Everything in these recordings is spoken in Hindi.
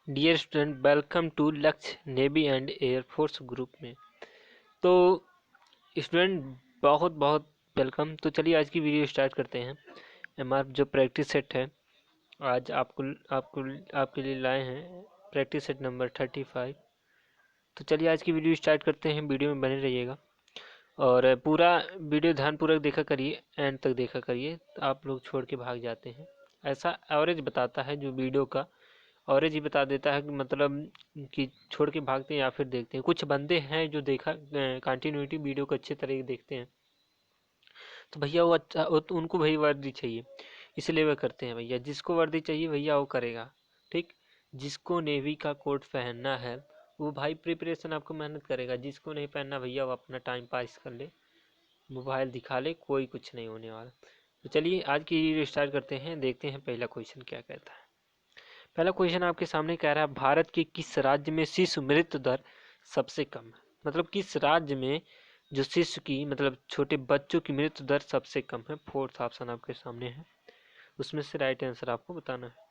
डियर स्टूडेंट, वेलकम टू लक्ष्य नेवी एंड एयरफोर्स ग्रुप में। तो स्टूडेंट, बहुत बहुत वेलकम। तो चलिए आज की वीडियो स्टार्ट करते हैं। हमारा जो प्रैक्टिस सेट है, आज आपको आपको आपके लिए लाए हैं प्रैक्टिस सेट नंबर 35। तो चलिए आज की वीडियो स्टार्ट करते हैं। वीडियो में बने रहिएगा और पूरा वीडियो ध्यानपूर्वक देखा करिए, एंड तक देखा करिए। आप लोग छोड़ के भाग जाते हैं, ऐसा एवरेज बताता है जो वीडियो का एवरेज ही बता देता है कि मतलब कि छोड़ के भागते हैं या फिर देखते हैं। कुछ बंदे हैं जो देखा कंटिन्यूटी वीडियो को अच्छे तरह देखते हैं, तो भैया वो अच्छा तो उनको भाई वर्दी चाहिए, इसलिए वह करते हैं। भैया जिसको वर्दी चाहिए भैया वो करेगा, ठीक। जिसको नेवी का कोट पहनना है वो भाई प्रिपरेशन आपको मेहनत करेगा। जिसको नहीं पहनना भैया वो अपना टाइम पास कर ले, मोबाइल दिखा ले, कोई कुछ नहीं होने वाला। तो चलिए आज की स्टार्ट करते हैं, देखते हैं पहला क्वेश्चन क्या कहता है। पहला क्वेश्चन आपके सामने कह रहा है, भारत के किस राज्य में शिशु मृत्यु दर सबसे कम है। मतलब किस राज्य में जो शिशु की मतलब छोटे बच्चों की मृत्यु दर सबसे कम है। फोर्थ ऑप्शन आपके सामने है, उसमें से राइट आंसर आपको बताना है।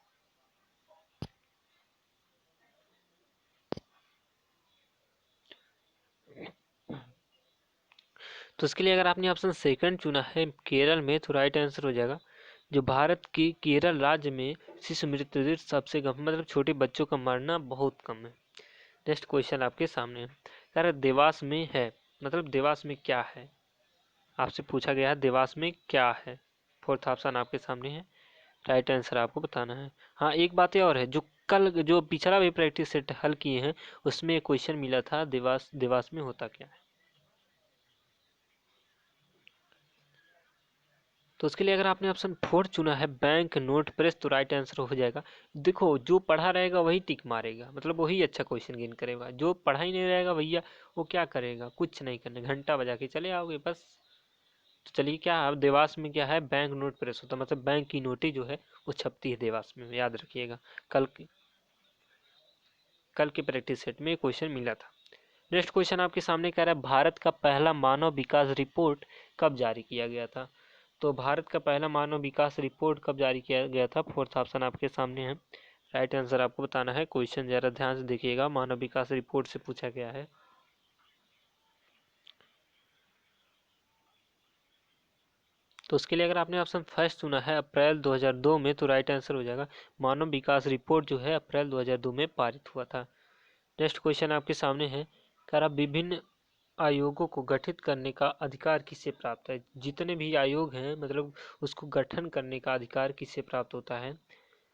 तो इसके लिए अगर आपने ऑप्शन सेकंड चुना है केरल में, तो राइट आंसर हो जाएगा जो भारत की केरल राज्य में शिशु मृत्यु दर सबसे कम, मतलब छोटे बच्चों का मरना बहुत कम है। नेक्स्ट क्वेश्चन आपके सामने है, कह रहा है देवास में है, मतलब देवास में क्या है। आपसे पूछा गया है देवास में क्या है। फोर्थ ऑप्शन आपके सामने है, राइट आंसर आपको बताना है। हाँ, एक बात और है, जो कल जो पिछला भी प्रैक्टिस सेट हल किए हैं उसमें एक क्वेश्चन मिला था, देवास देवास में होता क्या है। तो उसके लिए अगर आपने ऑप्शन फोर चुना है बैंक नोट प्रेस, तो राइट आंसर हो जाएगा। देखो, जो पढ़ा रहेगा वही टिक मारेगा, मतलब वही अच्छा क्वेश्चन गेन करेगा। जो पढ़ा ही नहीं रहेगा भैया वो क्या करेगा, कुछ नहीं करने, घंटा बजा के चले आओगे बस। तो चलिए, क्या अब देवास में क्या है, बैंक नोट प्रेस होता है, मतलब बैंक की नोटें जो है वो छपती है देवास में, याद रखिएगा। कल कल के प्रैक्टिस सेट में क्वेश्चन मिला था। नेक्स्ट क्वेश्चन आपके सामने कह रहा है, भारत का पहला मानव विकास रिपोर्ट कब जारी किया गया था। तो भारत का पहला मानव विकास रिपोर्ट कब जारी किया गया था। फोर्थ ऑप्शन आपके सामने है, राइट आंसर आपको बताना है। क्वेश्चन जरा ध्यान से देखिएगा, मानव विकास रिपोर्ट से पूछा गया है। तो उसके लिए अगर आपने ऑप्शन फर्स्ट चुना है अप्रैल 2002 में, तो राइट आंसर हो जाएगा मानव विकास रिपोर्ट जो है अप्रैल 2002 में पारित हुआ था। नेक्स्ट क्वेश्चन आपके सामने है, कह रहा विभिन्न आयोगों को गठित करने का अधिकार किससे प्राप्त है। जितने भी आयोग हैं मतलब उसको गठन करने का अधिकार किससे प्राप्त होता है।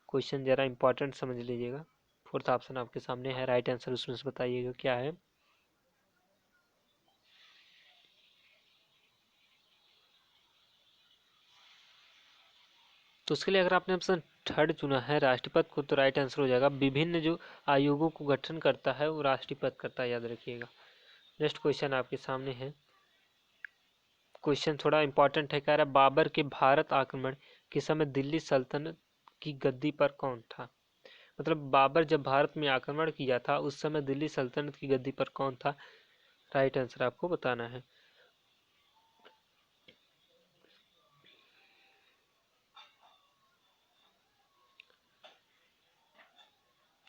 क्वेश्चन जरा इंपॉर्टेंट समझ लीजिएगा। फोर्थ ऑप्शन आपके सामने है, राइट आंसर उसमें से बताइएगा क्या है। तो उसके लिए अगर आपने ऑप्शन थर्ड चुना है राष्ट्रपति को, तो राइट आंसर हो जाएगा विभिन्न जो आयोगों को गठन करता है वो राष्ट्रपति करता है, याद रखिएगा। नेक्स्ट क्वेश्चन आपके सामने है, क्वेश्चन थोड़ा इंपॉर्टेंट है। कह रहा है बाबर के भारत आक्रमण के समय दिल्ली सल्तनत की गद्दी पर कौन था। मतलब बाबर जब भारत में आक्रमण किया था उस समय दिल्ली सल्तनत की गद्दी पर कौन था, राइट आंसर आपको बताना है।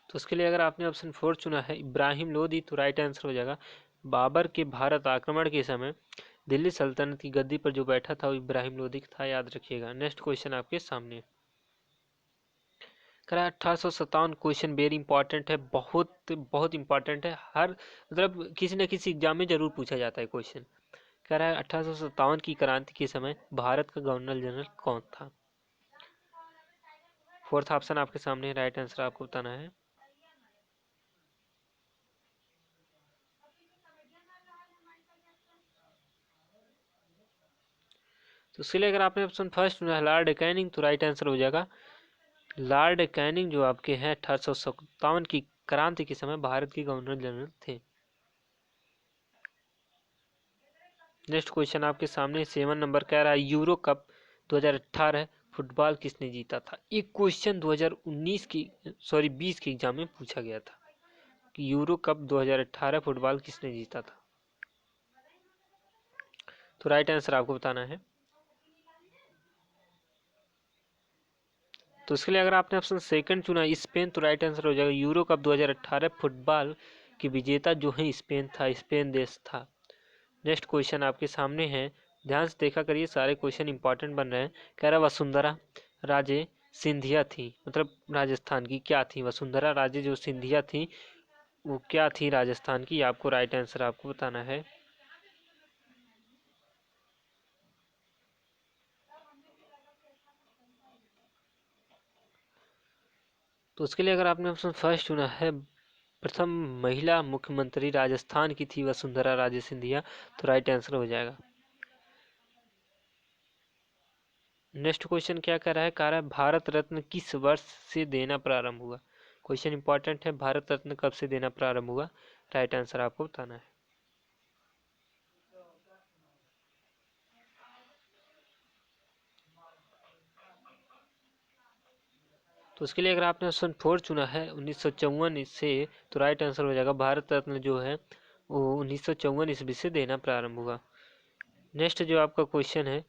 तो उसके लिए अगर आपने ऑप्शन फोर चुना है इब्राहिम लोदी, तो राइट आंसर हो जाएगा बाबर के भारत आक्रमण के समय दिल्ली सल्तनत की गद्दी पर जो बैठा था वो इब्राहिम लोदी था, याद रखिएगा। नेक्स्ट क्वेश्चन आपके सामने करा 1857 क्वेश्चन वेरी इंपॉर्टेंट है, बहुत बहुत इंपॉर्टेंट है। हर मतलब किसी न किसी एग्जाम में जरूर पूछा जाता है क्वेश्चन। कह रहा है 1857 की क्रांति के समय भारत का गवर्नर जनरल कौन था। फोर्थ ऑप्शन आपके सामने, राइट आंसर आपको बताना है। तो उसके लिए अगर आपने ऑप्शन फर्स्ट चुना है लॉर्ड कैनिंग, तो राइट आंसर हो जाएगा लॉर्ड कैनिंग जो आपके हैं 1857 की क्रांति के समय भारत के गवर्नर जनरल थे। नेक्स्ट क्वेश्चन आपके सामने 7 नंबर कह रहा है यूरो कप 2018 फुटबॉल किसने जीता था। एक क्वेश्चन 2019 की सॉरी 20 के एग्जाम में पूछा गया था कि यूरो कप 2018 फुटबॉल किसने जीता था। तो राइट आंसर आपको बताना है। तो इसके लिए अगर आपने ऑप्शन सेकंड चुना स्पेन तो राइट आंसर हो जाएगा। यूरो कप 2018 फुटबॉल की विजेता जो है स्पेन था, स्पेन देश था। नेक्स्ट क्वेश्चन आपके सामने है, ध्यान से देखा करिए, सारे क्वेश्चन इंपॉर्टेंट बन रहे हैं। कह रहा वसुंधरा राजे सिंधिया थी, मतलब राजस्थान की क्या थी? वसुंधरा राजे जो सिंधिया थी वो क्या थी राजस्थान की? आपको राइट आंसर आपको बताना है। तो उसके लिए अगर आपने ऑप्शन फर्स्ट चुना है, प्रथम महिला मुख्यमंत्री राजस्थान की थी वसुंधरा राजे सिंधिया, तो राइट आंसर हो जाएगा। नेक्स्ट क्वेश्चन क्या कह रहा है? कह रहा है भारत रत्न किस वर्ष से देना प्रारंभ हुआ? क्वेश्चन इंपॉर्टेंट है, भारत रत्न कब से देना प्रारंभ हुआ? राइट आंसर आपको बताना है। तो उसके लिए अगर आपने ऑप्शन फोर चुना है 1954 से, तो राइट आंसर हो जाएगा भारत रत्न जो है वो 1954 ईस्वी से देना प्रारंभ हुआ। नेक्स्ट जो आपका क्वेश्चन है,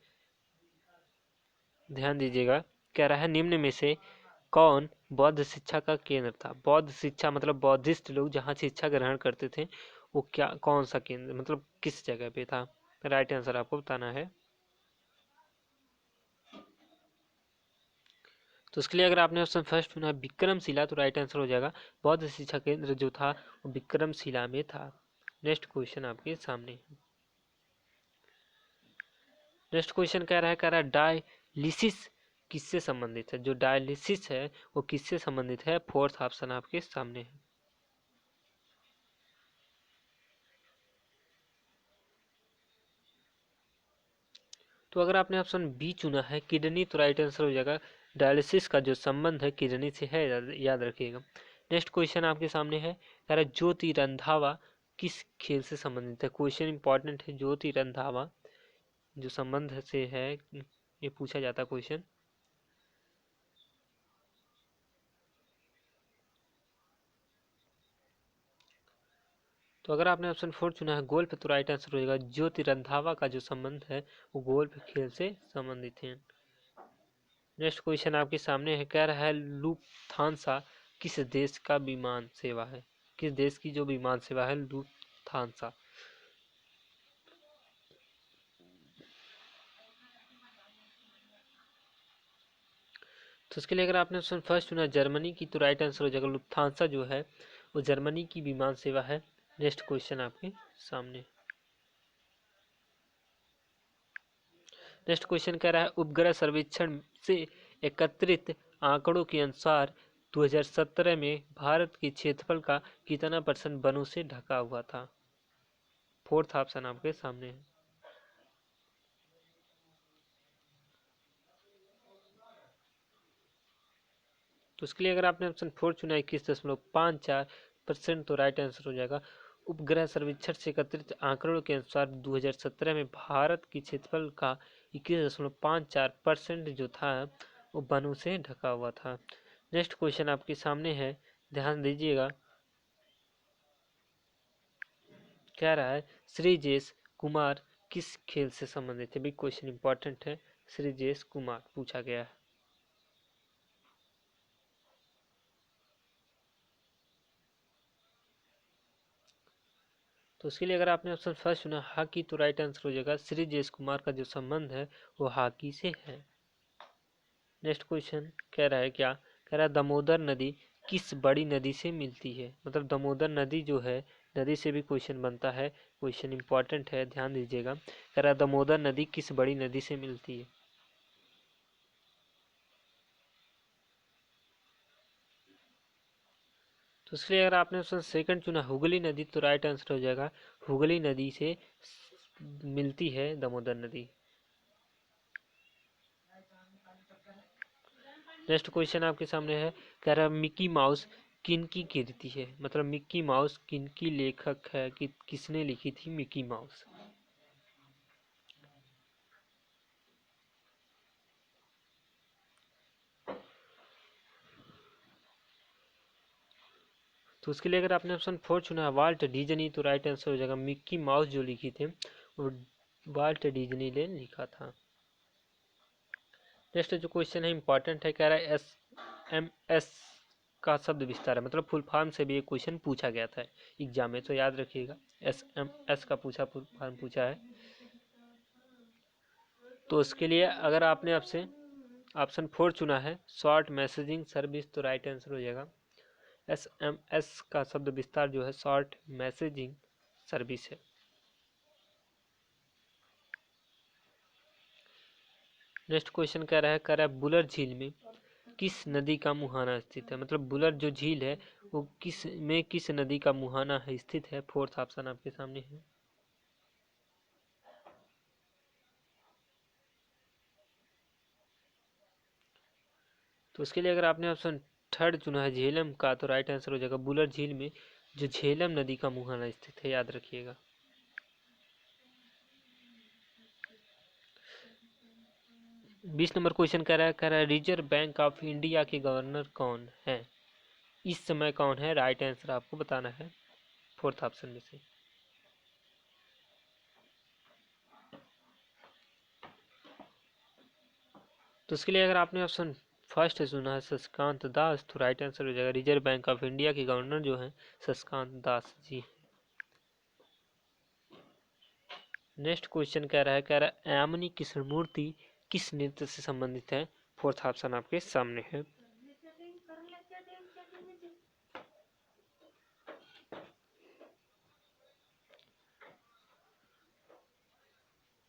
ध्यान दीजिएगा, कह रहा है निम्न में से कौन बौद्ध शिक्षा का केंद्र था? बौद्ध शिक्षा मतलब बौद्धिस्ट लोग जहाँ शिक्षा ग्रहण करते थे, वो क्या कौन सा केंद्र मतलब किस जगह पे था? राइट आंसर आपको बताना है। तो उसके लिए अगर आपने ऑप्शन फर्स्ट चुना विक्रमशिला, तो राइट आंसर हो जाएगा बौद्ध शिक्षा केंद्र जो था वो विक्रमशिला में था। नेक्स्ट क्वेश्चन आपके सामने है। नेक्स्ट क्वेश्चन कह रहा है डायलिसिस किससे संबंधित है? जो डायलिसिस है वो किससे संबंधित है? फोर्थ ऑप्शन आपके सामने है। तो अगर आपने ऑप्शन बी चुना है किडनी, तो राइट आंसर हो जाएगा डायलिसिस का जो संबंध है किडनी से है, याद रखिएगा। नेक्स्ट क्वेश्चन आपके सामने है, कह रहा है ज्योति रंधावा किस खेल से संबंधित है? क्वेश्चन इंपॉर्टेंट है, ज्योति रंधावा जो संबंध से है ये पूछा जाता क्वेश्चन। तो अगर आपने ऑप्शन फोर चुना है गोल्फ, तो राइट आंसर हो जाएगा ज्योति रंधावा का जो संबंध है वो गोल्फ खेल से संबंधित है। नेक्स्ट क्वेश्चन आपके सामने है, कह रहा है लुफ्थांसा किस देश का विमान सेवा है? किस देश की जो विमान सेवा है लुफ्थांसा? तो इसके लिए अगर आपने ऑप्शन फर्स्ट चुना जर्मनी की, तो राइट आंसर हो जाएगा लुफ्थांसा जो है वो जर्मनी की विमान सेवा है। नेक्स्ट क्वेश्चन आपके सामने। नेक्स्ट क्वेश्चन कह रहा है उपग्रह सर्वेक्षण से एकत्रित आंकड़ों के अनुसार 2017 में भारत के क्षेत्रफल का कितना % वनों से ढका हुआ था? फोर्थ ऑप्शन आपके सामने है। तो उसके लिए अगर आपने ऑप्शन फोर चुना 21.54%, तो राइट आंसर हो जाएगा उपग्रह सर्वेक्षण से एकत्रित आंकड़ों के अनुसार 2017 में भारत की क्षेत्रफल का 21.54% जो था वो वनों से ढका हुआ था। नेक्स्ट क्वेश्चन आपके सामने है, ध्यान दीजिएगा, कह रहा है श्रीजेश कुमार किस खेल से संबंधित है? बिग क्वेश्चन इंपॉर्टेंट है, श्रीजेश कुमार पूछा गया है। तो उसके लिए अगर आपने ऑप्शन फर्स्ट चुना हॉकी, तो राइट आंसर हो जाएगा श्रीजेश कुमार का जो संबंध है वो हॉकी से है। नेक्स्ट क्वेश्चन कह रहा है क्या? कह रहा है दामोदर नदी किस बड़ी नदी से मिलती है? मतलब दामोदर नदी जो है नदी से भी क्वेश्चन बनता है, क्वेश्चन इंपॉर्टेंट है, ध्यान दीजिएगा। कह रहा है दामोदर नदी किस बड़ी नदी से मिलती है? तो इसलिए अगर आपने ऑप्शन सेकंड चुना हुगली नदी, तो राइट आंसर हो जाएगा हुगली नदी से मिलती है दामोदर नदी। नेक्स्ट क्वेश्चन आपके सामने है, कह रहा है मिकी माउस किनकी कृति है? मतलब मिक्की माउस किनकी लेखक है कि किसने लिखी थी मिकी माउस? तो उसके लिए अगर आपने ऑप्शन फोर चुना है वाल्ट डिज्नी, तो राइट आंसर हो जाएगा मिक्की माउस जो लिखी थे वो वाल्ट डिज्नी ने लिखा था। नेक्स्ट जो क्वेश्चन है इंपॉर्टेंट है, कह रहा है SMS का शब्द विस्तार है, मतलब फुल फॉर्म से भी एक क्वेश्चन पूछा गया था एग्जाम में, तो याद रखिएगा SMS का फुल फॉर्म पूछा है। तो उसके लिए अगर आपने आपसे ऑप्शन 4 चुना है शॉर्ट मैसेजिंग सर्विस, तो राइट आंसर हो जाएगा SMS का शब्द विस्तार जो है शॉर्ट मैसेजिंग सर्विस है। नेक्स्ट क्वेश्चन कह रहा है बुलर झील में किस नदी का मुहाना स्थित है, मतलब बुलर जो झील है वो किस नदी का मुहाना है स्थित है। फोर्थ ऑप्शन आपके सामने है। तो उसके लिए अगर आपने ऑप्शन 3 चुना है झेलम का, तो राइट आंसर हो जाएगा बुलर झील में जो झेलम नदी का मुहाना स्थित है, याद रखिएगा। बीस नंबर क्वेश्चन कह रहा है रिजर्व बैंक ऑफ इंडिया के गवर्नर कौन है, इस समय कौन है, राइट आंसर आपको बताना है फोर्थ ऑप्शन में से। तो उसके लिए अगर आपने ऑप्शन फर्स्ट सुना है शशिकांत दास, तो राइट आंसर हो जाएगा रिजर्व बैंक ऑफ इंडिया के गवर्नर जो है शशिकांत दास जी। नेक्स्ट क्वेश्चन कह रहा है यामिनी कृष्णमूर्ति किस नृत्य से संबंधित है, फोर्थ ऑप्शन आपके सामने है।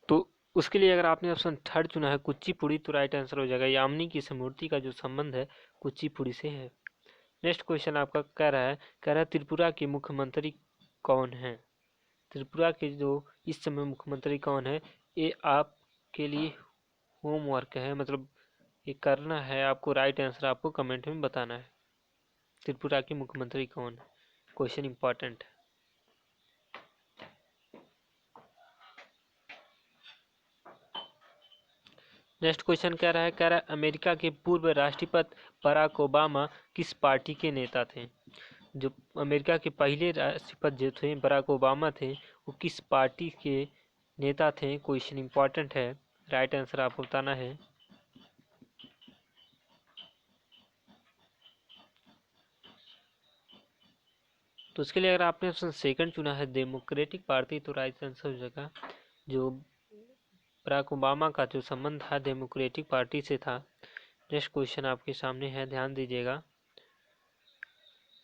तो उसके लिए अगर आपने ऑप्शन 3 चुना है कुचिपुड़ी, तो राइट आंसर हो जाएगा यामिनी कृष्णमूर्ति का जो संबंध है कुचिपुड़ी से है। नेक्स्ट क्वेश्चन आपका कह रहा है त्रिपुरा के मुख्यमंत्री कौन है, त्रिपुरा के जो इस समय मुख्यमंत्री कौन है, ये आपके लिए होमवर्क है, मतलब ये करना है आपको, राइट आंसर आपको कमेंट में बताना है त्रिपुरा के मुख्यमंत्री कौन है, क्वेश्चन इंपॉर्टेंट है। नेक्स्ट क्वेश्चन कह रहा है अमेरिका के पूर्व राष्ट्रपति बराक ओबामा किस पार्टी के नेता थे, जो अमेरिका के पहले राष्ट्रपति जो थे बराक ओबामा थे वो किस पार्टी के नेता थे, क्वेश्चन इंपॉर्टेंट है, राइट आंसर आपको बताना है। तो उसके लिए अगर आपने ऑप्शन सेकंड चुना है डेमोक्रेटिक पार्टी, तो राइट आंसर हो जाएगा जो बराक ओबामा का जो संबंध था डेमोक्रेटिक पार्टी से था। नेक्स्ट क्वेश्चन आपके सामने है, ध्यान दीजिएगा।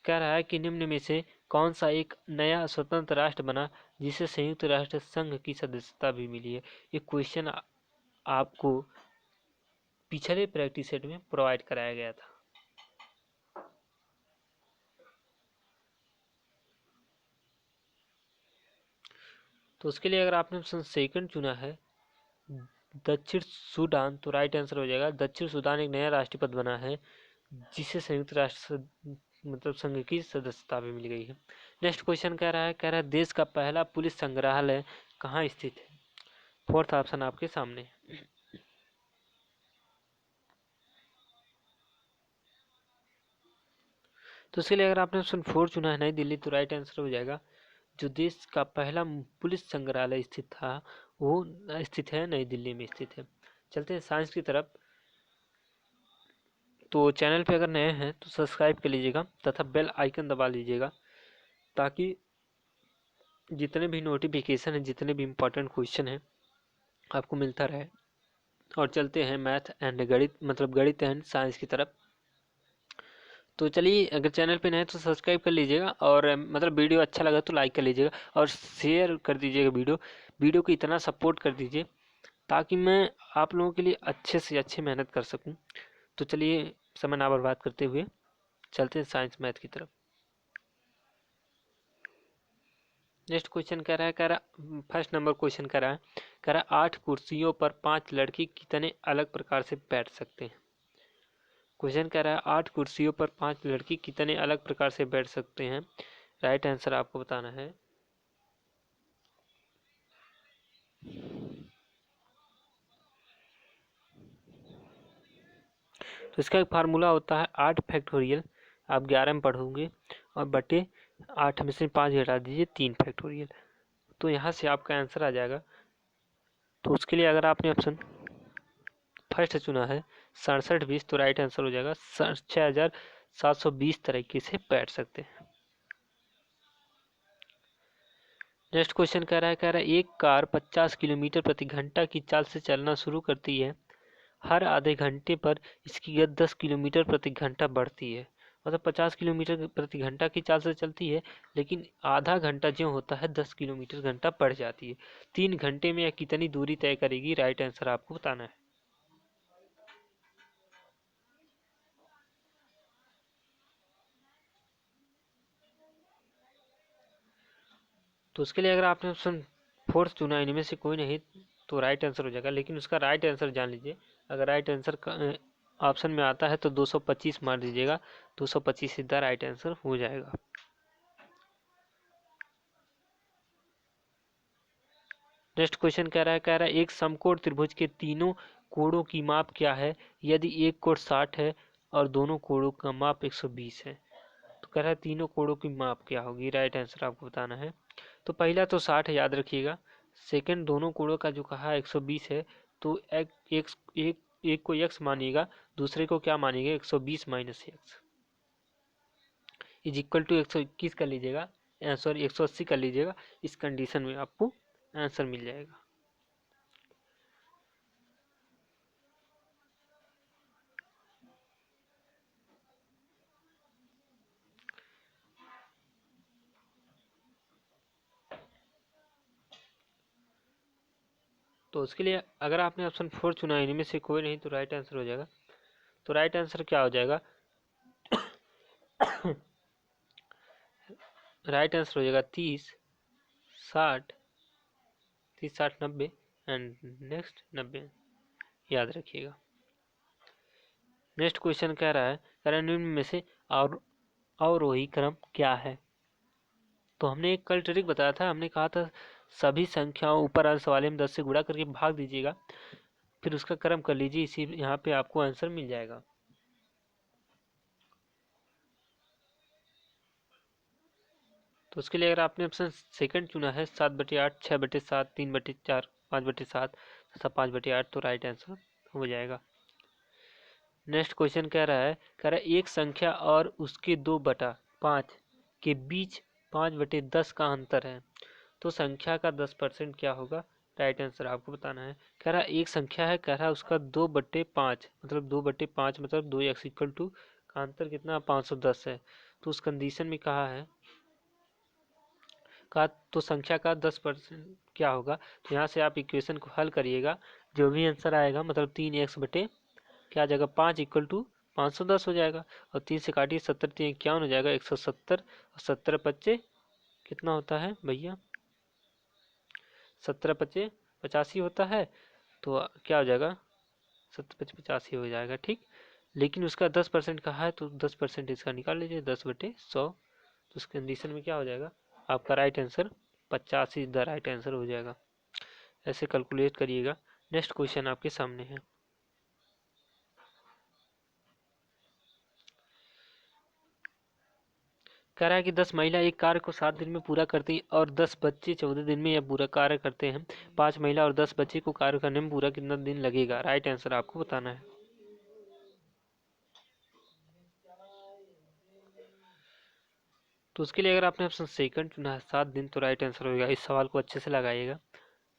कह रहा है कि निम्न में से कौन सा एक नया स्वतंत्र राष्ट्र बना जिसे संयुक्त राष्ट्र संघ की सदस्यता भी मिली है। ये क्वेश्चन आपको पिछले प्रैक्टिस सेट में प्रोवाइड कराया गया था। तो उसके लिए अगर आपने ऑप्शन सेकंड चुना है दक्षिण सूडान, तो राइट आंसर हो जाएगा दक्षिण सूडान एक नया राष्ट्रपति बना है जिसे संयुक्त राष्ट्र मतलब संघ की सदस्यता भी मिल गई है। नेक्स्ट क्वेश्चन कह रहा है देश का पहला पुलिस संग्रहालय कहाँ स्थित है, फोर्थ ऑप्शन आपके सामने। तो इसके लिए अगर आपने ऑप्शन 4 चुना है नई दिल्ली, तो राइट आंसर हो जाएगा जो देश का पहला पुलिस संग्रहालय स्थित था वो स्थित है नई दिल्ली में स्थित है। चलते हैं साइंस की तरफ। तो चैनल पे अगर नए हैं तो सब्सक्राइब कर लीजिएगा तथा बेल आइकन दबा लीजिएगा ताकि जितने भी नोटिफिकेशन है जितने भी इम्पोर्टेंट क्वेश्चन हैं आपको मिलता रहे। और चलते हैं मैथ एंड गणित मतलब गणित एंड साइंस की तरफ। तो चलिए अगर चैनल पे नए हैं तो सब्सक्राइब कर लीजिएगा और मतलब वीडियो अच्छा लगा तो लाइक कर लीजिएगा और शेयर कर दीजिएगा वीडियो को इतना सपोर्ट कर दीजिए ताकि मैं आप लोगों के लिए अच्छे से अच्छी मेहनत कर सकूं। तो चलिए समय ना बर्बाद करते हुए चलते हैं साइंस मैथ की तरफ। नेक्स्ट क्वेश्चन कह रहा फर्स्ट नंबर क्वेश्चन कह रहा है 8 कुर्सियों पर 5 लड़के कितने अलग प्रकार से बैठ सकते हैं। क्वेश्चन कह रहा है 8 कुर्सियों पर 5 लड़की कितने अलग प्रकार से बैठ सकते हैं, राइट आंसर आपको बताना है। तो इसका एक फार्मूला होता है 8 फैक्टोरियल, आप 11 में पढ़ोगे और बटे 8 में से 5 घटा दीजिए 3 फैक्टोरियल, तो यहाँ से आपका आंसर आ जाएगा। तो उसके लिए अगर आपने ऑप्शन फर्स्ट चुना है 6720, तो राइट आंसर हो जाएगा 6720 तरीके से बैठ सकते हैं। नेक्स्ट क्वेश्चन कह रहा है एक कार 50 किलोमीटर प्रति घंटा की चाल से चलना शुरू करती है। हर आधे घंटे पर इसकी गति 10 किलोमीटर प्रति घंटा बढ़ती है। मतलब 50 किलोमीटर प्रति घंटा की चाल से चलती है, लेकिन आधा घंटा जो होता है 10 किलोमीटर घंटा बढ़ जाती है। 3 घंटे में यह कितनी दूरी तय करेगी? राइट आंसर आपको बताना है। तो उसके लिए अगर आपने ऑप्शन 4 चुना, इनमें से कोई नहीं, तो राइट आंसर हो जाएगा। लेकिन उसका राइट आंसर जान लीजिए। अगर राइट आंसर ऑप्शन में आता है तो 225 मार दीजिएगा। 225 सीधा राइट आंसर हो जाएगा। नेक्स्ट क्वेश्चन कह रहा है एक समकोण त्रिभुज के तीनों कोणों की माप क्या है यदि एक कोण 60 है और दोनों कोणों का माप 120 है? तो कह रहा है तीनों कोणों की माप क्या होगी? राइट आंसर आपको बताना है। तो पहला तो 60 याद रखिएगा। सेकंड, दोनों कोणों का जो कहा 120 है, तो एक को x मानिएगा, दूसरे को क्या मानिएगा? 120 minus x is equal to 121 कर लीजिएगा, सॉरी 180 कर लीजिएगा। इस कंडीशन में आपको आंसर मिल जाएगा। तो उसके लिए अगर आपने ऑप्शन 4 चुना, इनमें से कोई नहीं, तो राइट आंसर हो जाएगा। तो राइट आंसर क्या हो जाएगा? राइट आंसर हो जाएगा 30 60, 30 60 90 एंड नेक्स्ट 90, याद रखिएगा। नेक्स्ट क्वेश्चन कह रहा है निम्न में से और अवरोही क्रम क्या है? तो हमने एक कल ट्रिक बताया था, हमने कहा था सभी संख्याओं ऊपर अंश वाले में 10 से गुणा करके भाग दीजिएगा, फिर उसका क्रम कर लीजिए, इसी यहाँ पे आपको आंसर मिल जाएगा। तो उसके लिए अगर आपने ऑप्शन सेकंड चुना है 7/8, 6/7, 3/4, 5/7 तथा 5/8, तो राइट आंसर हो जाएगा। नेक्स्ट क्वेश्चन कह रहा है एक संख्या और उसके 2/5 के बीच 5/10 का अंतर है, तो संख्या का 10% क्या होगा? राइट आंसर आपको बताना है। कह रहा है एक संख्या है, कह रहा है उसका 2/5 मतलब 2/5 मतलब 2x इक्वल टू का अंतर कितना? 510 है। तो उस कंडीशन में कहा है का तो संख्या का 10% क्या होगा? तो यहाँ से आप इक्वेशन को हल करिएगा, जो भी आंसर आएगा मतलब 3x बटे क्या आ जाएगा? 5 इक्वल टू 510 हो जाएगा। और 3 से काटिए, 70 3 51 हो जाएगा, 170 और 70 बच्चे कितना होता है भैया? 70 बच्चे 85 होता है। तो क्या हो जाएगा? 70 बच्चे 85 हो जाएगा, ठीक। लेकिन उसका 10% कहा है, तो 10% इसका निकाल लीजिए, 10/100। तो उस कंडीशन में क्या हो जाएगा? आपका right answer 85 the right answer हो जाएगा। ऐसे कैलकुलेट करिएगा। नेक्स्ट क्वेश्चन आपके सामने है। कह रहा है कि 10 महिला एक कार्य को 7 दिन में पूरा करती हैं और 10 बच्चे 14 दिन में यह पूरा कार्य करते हैं। 5 महिला और 10 बच्चे को कार्य करने में पूरा कितना दिन लगेगा? राइट आंसर आपको बताना है। तो उसके लिए अगर आपने ऑप्शन सेकंड चुना है 7 दिन, तो राइट आंसर होगा। इस सवाल को अच्छे से लगाइएगा।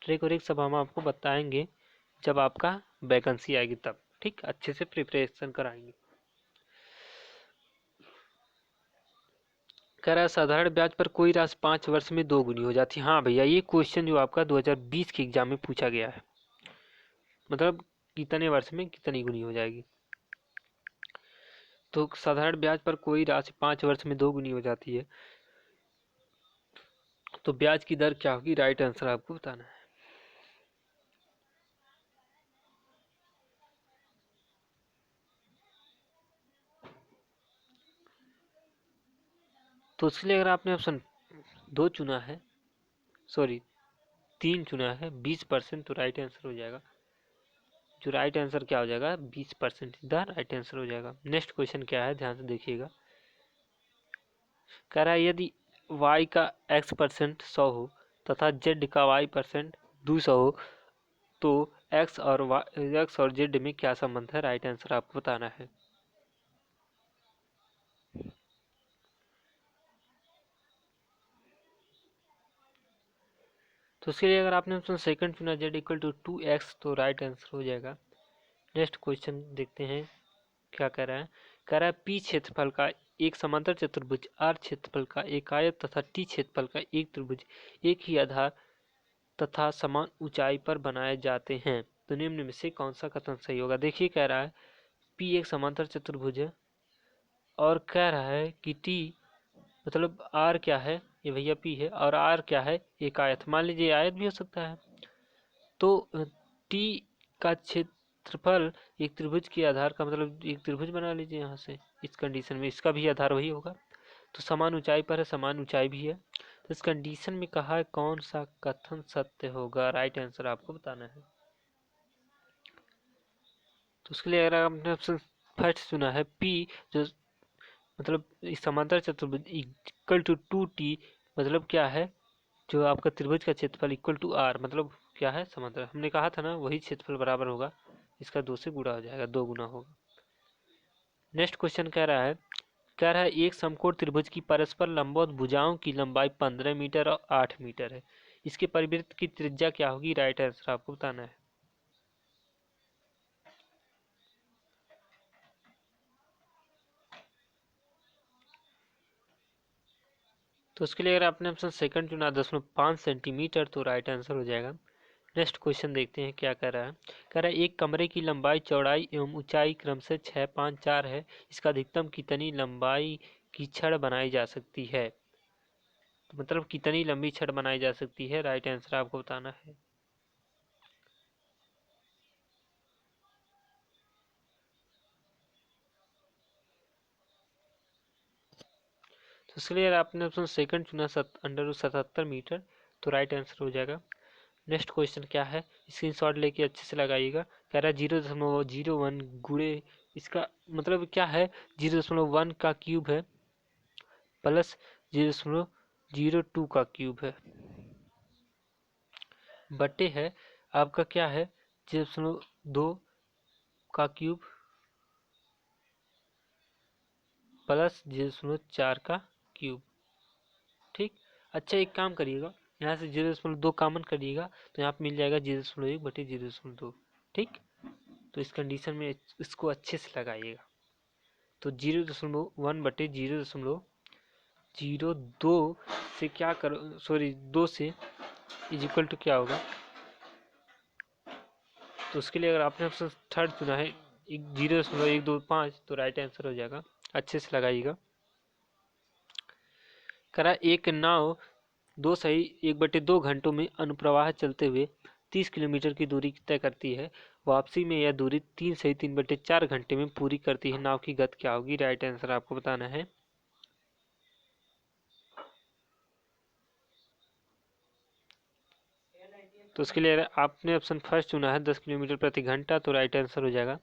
ट्रिक और एक सब हम आपको बताएंगे जब आपका वैकेंसी आएगी तब, ठीक, अच्छे से प्रिपरेशन कराएंगे। कह रहा है साधारण ब्याज पर कोई राशि 5 वर्ष में 2 गुनी हो जाती है। हाँ भैया, ये क्वेश्चन जो आपका 2020 के एग्जाम में पूछा गया है, मतलब कितने वर्ष में कितनी गुनी हो जाएगी। तो साधारण ब्याज पर कोई राशि 5 वर्ष में 2 गुनी हो जाती है, तो ब्याज की दर क्या होगी? राइट आंसर आपको बताना है। तो उसके लिए अगर आपने ऑप्शन 2 चुना है, सॉरी 3 चुना है, 20%, तो राइट आंसर हो जाएगा। जो राइट आंसर क्या हो जाएगा? 20% द राइट आंसर हो जाएगा। नेक्स्ट क्वेश्चन क्या है, ध्यान से देखिएगा। कह रहा है यदि y का x% 100 हो तथा z का y% 200 हो, तो एक्स और जेड में क्या संबंध है, राइट आंसर आपको बताना है। तो उसके लिए अगर आपने ऑप्शन सेकंड चुना जेड इक्वल टू 2x तो राइट आंसर हो जाएगा। नेक्स्ट क्वेश्चन देखते हैं क्या कह रहा है। कह रहा है पी क्षेत्रफल का एक समांतर चतुर्भुज, आर क्षेत्रफल का एक आयत तथा टी क्षेत्रफल का एक त्रिभुज एक ही आधार तथा समान ऊंचाई पर बनाए जाते हैं, तो निम्न में से कौन सा कथन सही होगा। देखिए कह रहा है पी एक समांतर चतुर्भुज है और कह रहा है कि टी मतलब आर क्या है, ये भैया पी है, और आर क्या है, एक आयत। मान लीजिए आयत भी हो सकता है। तो टी का क्षेत्रफल एक त्रिभुज के आधार का मतलब एक त्रिभुज बना लीजिए यहाँ से। इस कंडीशन में इसका भी आधार वही होगा, तो समान ऊंचाई पर है, समान ऊंचाई भी है। तो इस कंडीशन में कहा है कौन सा कथन सत्य होगा, राइट आंसर आपको बताना है। तो उसके लिए अगर आपने ऑप्शन फर्स्ट चुना है पी, जो मतलब इस समांतर चतुर्भुज इक्वल टू 2t, मतलब क्या है, जो आपका त्रिभुज का क्षेत्रफल इक्वल टू आर, मतलब क्या है, समांतर। हमने कहा था ना वही क्षेत्रफल बराबर होगा, इसका 2 से गुणा हो जाएगा, 2 गुना होगा। नेक्स्ट क्वेश्चन कह रहा है एक समकोण त्रिभुज की परस्पर लंबवत भुजाओं की लंबाई 15 मीटर और 8 मीटर है, इसके परिवृत्त की त्रिज्या क्या होगी, राइट आंसर आपको बताना है। तो उसके लिए अगर आपने ऑप्शन सेकंड चुना 10.5 सेंटीमीटर तो राइट आंसर हो जाएगा। नेक्स्ट क्वेश्चन देखते हैं क्या कह रहा है। कह रहा है एक कमरे की लंबाई, चौड़ाई एवं ऊंचाई क्रम से 6, 5, 4 है, इसका अधिकतम कितनी लंबाई की छड़ बनाई जा सकती है, तो मतलब कितनी लंबी छड़ बनाई जा सकती है, राइट आंसर आपको बताना है। तो इसके लिए आपने ऑप्शन सेकंड चुना अंडर 77 मीटर तो राइट आंसर हो जाएगा। नेक्स्ट क्वेश्चन क्या है, स्क्रीनशॉट लेके अच्छे से लगाइएगा। कह रहा है 0.01 गुणे, इसका मतलब क्या है, 0.1 का क्यूब है प्लस 0.02 का क्यूब है, बटे है आपका क्या है 0.2 का क्यूब प्लस 0.4 का क्यूब। ठीक, अच्छा एक काम करिएगा, यहाँ से 0.2 कॉमन करिएगा तो यहाँ पे मिल जाएगा 0.1 बटे 0.2। ठीक, तो इस कंडीशन में इसको अच्छे से लगाइएगा। तो 0.1 बटे 0.02 से क्या करो, सॉरी 2 से इज इक्वल टू क्या होगा। तो उसके लिए अगर आपने ऑप्शन थर्ड चुना है 0.125 तो राइट आंसर हो जाएगा। अच्छे से लगाइएगा। करा एक नाव 2 घंटों में अनुप्रवाह चलते हुए 30 किलोमीटर की दूरी तय करती है, वापसी में यह दूरी 3 घंटे में पूरी करती है, नाव की गति क्या होगी, राइट आंसर आपको बताना है। तो उसके लिए आपने ऑप्शन फर्स्ट चुना है 10 किलोमीटर प्रति घंटा तो राइट आंसर हो जाएगा।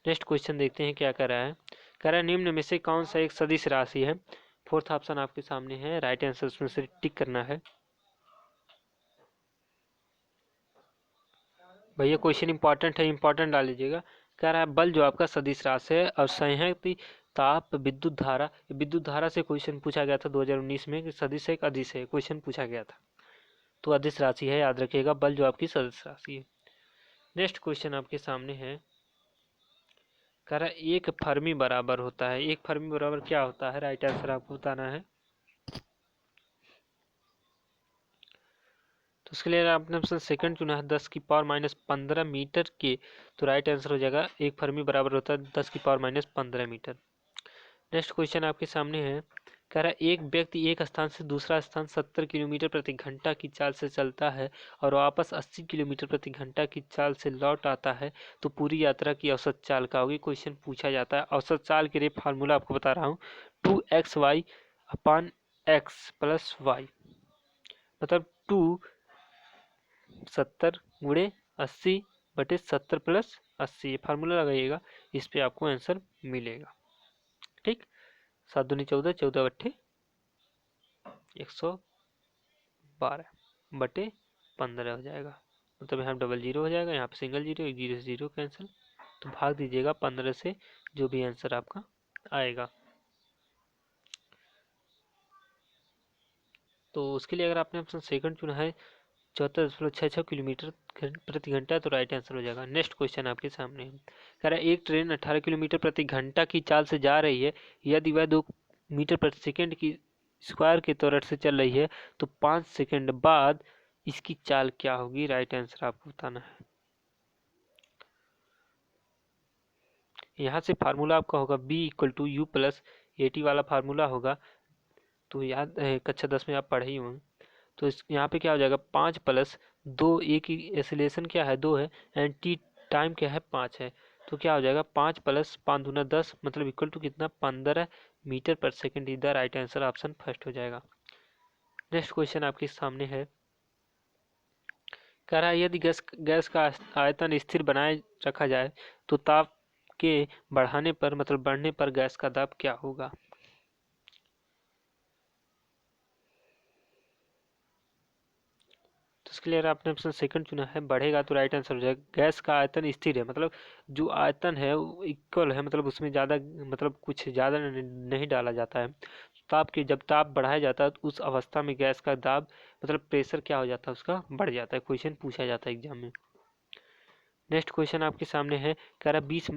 नेक्स्ट क्वेश्चन देखते हैं क्या कर रहा है। कह रहा है निम्न में से कौन सा एक सदिश राशि है, फोर्थ ऑप्शन आपके सामने है, राइट आंसर उसमें से टिक करना है। भैया क्वेश्चन इंपॉर्टेंट है, इंपॉर्टेंट डाल लीजिएगा। कह रहा है बल जो आपका सदिश राशि है और संहति ताप विद्युत धारा से क्वेश्चन पूछा गया था 2019 में कि सदिश है कि अदिश है, क्वेश्चन पूछा गया था, तो अदिश राशि है, याद रखिएगा, बल जो आपकी सदिश राशि है। नेक्स्ट क्वेश्चन आपके सामने है। कह रहा है एक फर्मी बराबर होता है, एक फर्मी बराबर क्या होता है, राइट आंसर आपको बताना है। तो उसके लिए आपने ऑप्शन सेकंड चुना है 10⁻⁻15 मीटर के तो राइट आंसर हो जाएगा एक फर्मी बराबर होता है 10⁻⁻15 मीटर। नेक्स्ट क्वेश्चन आपके सामने है। कह रहा है एक व्यक्ति एक स्थान से दूसरा स्थान 70 किलोमीटर प्रति घंटा की चाल से चलता है और वापस 80 किलोमीटर प्रति घंटा की चाल से लौट आता है, तो पूरी यात्रा की औसत चाल का होगी, क्वेश्चन पूछा जाता है। औसत चाल के लिए फार्मूला आपको बता रहा हूँ, 2xy अपान x प्लस वाई, मतलब 70 गुणे 80 बटे 70 प्लस 80, ये फार्मूला लगाइएगा, इस पे आपको आंसर मिलेगा। ठीक, 7 दूनी 14, 14 बट्ठे 112 बटे 15 हो जाएगा। मतलब यहाँ डबल जीरो हो जाएगा, यहाँ पे सिंगल जीरो, एक जीरो से जीरो कैंसिल, तो भाग दीजिएगा 15 से, जो भी आंसर आपका आएगा। तो उसके लिए अगर आपने ऑप्शन सेकंड चुना है 74.66 किलोमीटर प्रति घंटा, तो राइट आंसर हो जाएगा। नेक्स्ट क्वेश्चन आपके सामने है, कह रहा है एक ट्रेन 18 किलोमीटर प्रति घंटा की चाल से जा रही है, यदि वह 2 मीटर प्रति सेकंड की स्क्वायर के त्वरण से चल रही है, तो 5 सेकंड बाद इसकी चाल क्या होगी? राइट आंसर आपको बताना है। यहाँ से फार्मूला आपका होगा v equal to u plus a t वाला फार्मूला होगा, तो याद कक्षा 10 में आप पढ़े ही होंगे। तो इस यहाँ पे क्या हो जाएगा, 5 प्लस 2, ए की एसिलेशन क्या है 2 है, एंड टी टाइम क्या है 5 है, तो क्या हो जाएगा 5 प्लस 5 दूना 10, मतलब इक्वल टू कितना 15 मीटर पर second. Is the right answer, option first हो जाएगा। नेक्स्ट क्वेश्चन आपके सामने है, कह रहा है यदि गैस का आयतन स्थिर बनाए रखा जाए, तो ताप के बढ़ाने पर मतलब बढ़ने पर गैस का दाब क्या होगा? तो इसके लिए अगर आपने ऑप्शन सेकंड चुना है बढ़ेगा, तो राइट आंसर हो जाएगा गैस का आयतन स्थिर है, मतलब जो आयतन है वो इक्वल है, मतलब उसमें ज़्यादा मतलब कुछ ज़्यादा नहीं डाला जाता है। ताप के जब ताप बढ़ाया जाता है तो उस अवस्था में गैस का दाब मतलब प्रेशर क्या हो जाता है, उसका बढ़ जाता है। क्वेश्चन पूछा जाता है एग्जाम में। नेक्स्ट क्वेश्चन आपके सामने है, कह रहा 20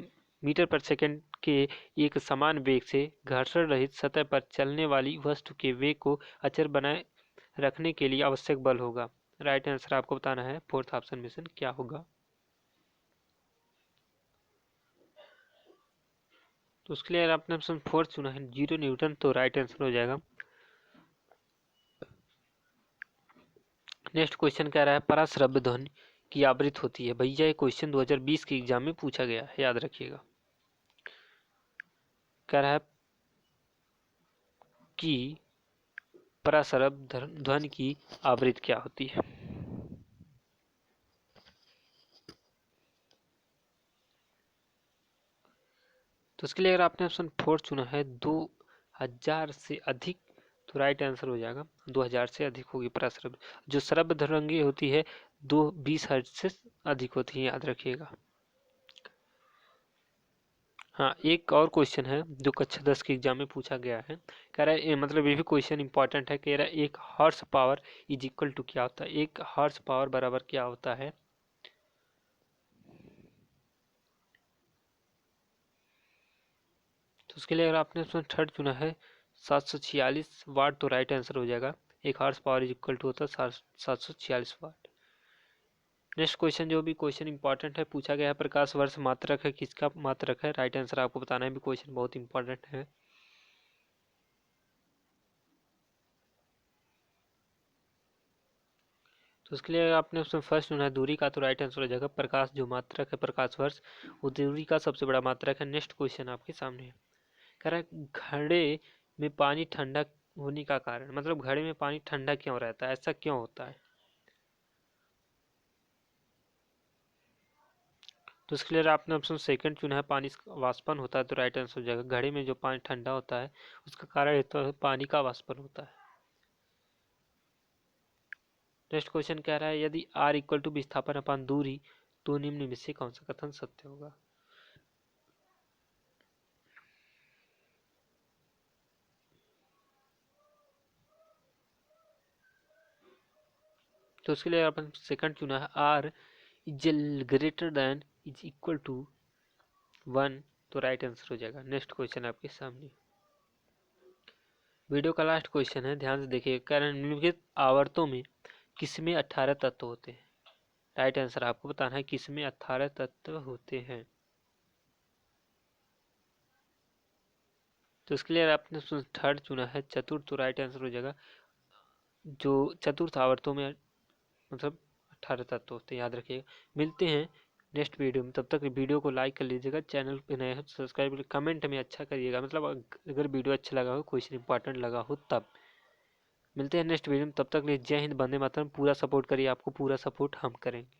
मीटर पर सेकंड के एक समान वेग से घर्षण रहित सतह पर चलने वाली वस्तु के वेग को अचर बनाए रखने के लिए आवश्यक बल होगा। राइट आंसर आपको बताना है, फोर्थ ऑप्शन में से क्या होगा? तो उसके लिए अगर आपने ऑप्शन फोर्थ चुना है 0 न्यूटन, तो राइट आंसर हो जाएगा। नेक्स्ट क्वेश्चन कह रहा है पराश्रव्य ध्वनि की आवृत्ति होती है। भैया ये क्वेश्चन 2020 के एग्जाम में पूछा गया है, याद रखिएगा। कह रहा है कि पराश्रव्य ध्वनि की आवृत्ति क्या होती है? तो उसके लिए अगर आपने ऑप्शन फोर्थ चुना है 2000 से अधिक, तो राइट आंसर हो जाएगा 2000 से अधिक होगी पराश्रव्य। जो श्रव्य ध्वनि होती है 20 हर्ट्ज से अधिक होती है, याद रखिएगा। हाँ, एक और क्वेश्चन है जो कक्षा 10 के एग्जाम में पूछा गया है। कह रहा है मतलब ये भी क्वेश्चन इंपॉर्टेंट है। कह रहा है एक horsepower is equal to क्या होता है? एक हॉर्स पावर बराबर क्या होता है? तो उसके लिए अगर आपने उसमें थर्ड चुना है 746 वाट, तो राइट आंसर हो जाएगा। एक horsepower is equal to होता है 746 वाट। नेक्स्ट क्वेश्चन जो भी क्वेश्चन इंपॉर्टेंट है पूछा गया है, प्रकाश वर्ष मात्रक है, किसका मात्रक है? राइट आंसर आपको बताना है, भी क्वेश्चन बहुत इंपॉर्टेंट है। तो उसके लिए आपने उसमें फर्स्ट चुना है दूरी का, तो राइट आंसर हो जाएगा प्रकाश जो मात्रक है प्रकाश वर्ष, वो दूरी का सबसे बड़ा मात्रक है। नेक्स्ट क्वेश्चन आपके सामने है, कह रहा है घड़े में पानी ठंडा होने का कारण, मतलब घड़े में पानी ठंडा क्यों रहता है, ऐसा क्यों होता है? तो उसके लिए आपने ऑप्शन सेकंड चुना है पानी वाष्पन होता है, तो राइट आंसर हो जाएगा घड़े में जो पानी ठंडा होता है उसका कारण ये तो पानी का वाष्पन होता है। नेक्स्ट क्वेश्चन कह रहा है यदि r इक्वल टू विस्थापन अपान दूरी, तो निम्न में से कौन सा कथन सत्य होगा? तो उसके लिए अपन सेकंड चुना है r is greater than is equal to 1, तो राइट आंसर हो जाएगा। नेक्स्ट क्वेश्चन आपके सामने, वीडियो का लास्ट क्वेश्चन है, ध्यान से देखिए। कारण निम्नलिखित आवर्तों में किसमें 18 तत्व होते हैं? राइट आंसर आपको बताना है किसमें 18 तत्व होते हैं। तो इसके लिए आपने थर्ड चुना है चतुर्थ, तो राइट आंसर हो जाएगा जो चतुर्थ आवर्तों में मतलब 18 तत्व होते हैं, याद रखिएगा। मिलते हैं नेक्स्ट वीडियो में, तब तक वीडियो को लाइक कर लीजिएगा, चैनल पे नए हैं सब्सक्राइब, कमेंट में अच्छा करिएगा, मतलब अगर वीडियो अच्छा लगा हो, क्वेश्चन इंपॉर्टेंट लगा हो तब। मिलते हैं नेक्स्ट वीडियो में, तब तक जय हिंद, वंदे मातरम। पूरा सपोर्ट करिए, आपको पूरा सपोर्ट हम करेंगे।